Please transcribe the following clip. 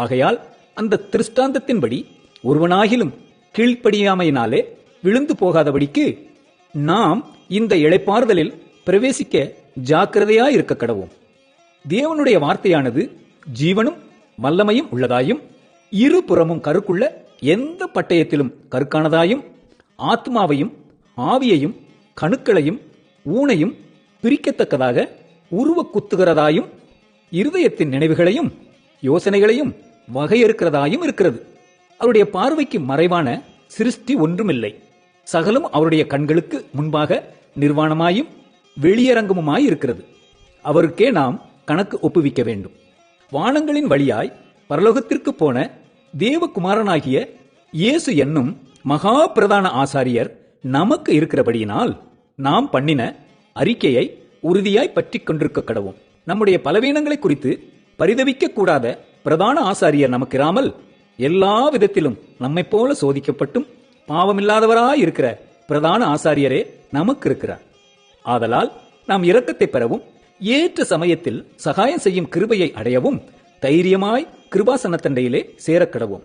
ஆகையால் அந்த திருஷ்டாந்தத்தின்படி ஒருவனாகிலும் கீழ்ப்படியாமையினாலே விழுந்து போகாதபடிக்கு நாம் இந்த இளைப்பாறுதலில் பிரவேசிக்க ஜாக்கிரதையாயிருக்க கடவோம். தேவனுடைய வார்த்தையானது ஜீவனும் வல்லமையும் உள்ளதாயும் இருபுறமும் கருக்குள்ள எந்த பட்டயத்திலும் கருக்கானதாயும் ஆத்மாவையும் ஆவியையும் கணுக்களையும் ஊனையும் பிரிக்கத்தக்கதாக உருவ குத்துகிறதாயும் இருதயத்தின் நினைவுகளையும் யோசனைகளையும் வகையறுக்கிறதாயும் இருக்கிறது. அவருடைய பார்வைக்கு மறைவான சிருஷ்டி ஒன்றுமில்லை. சகலம் அவருடைய கண்களுக்கு முன்பாக நிர்வாணமாயும் வெளியரங்கமுமாய் இருக்கிறது. அவருக்கே நாம் கணக்கு ஒப்புவிக்க வேண்டும். வானங்களின் வழியாய் பரலோகத்திற்கு போன தேவகுமாரனாகிய இயேசு என்னும் மகா பிரதான ஆசாரியர் நமக்கு இருக்கிறபடியினால் நாம் பண்ணின அறிக்கையை உறுதியாய் பற்றி கொண்டிருக்க கடவும். நம்முடைய பலவீனங்களை குறித்து பரிதவிக்க கூடாத பிரதான ஆசாரியர் நமக்கிராமல் எல்லா விதத்திலும் நம்மை போல சோதிக்கப்பட்டும் பாவமில்லாதவராயிருக்கிற பிரதான ஆசாரியரே நமக்கு இருக்கிறார். ஆதலால் நாம் இரக்கத்தை பெறவும் ஏற்ற சமயத்தில் சகாயம் செய்யும் கிருபையை அடையவும் தைரியமாய் கிருபாசனத்தண்டையிலே சேரக்கடவும்.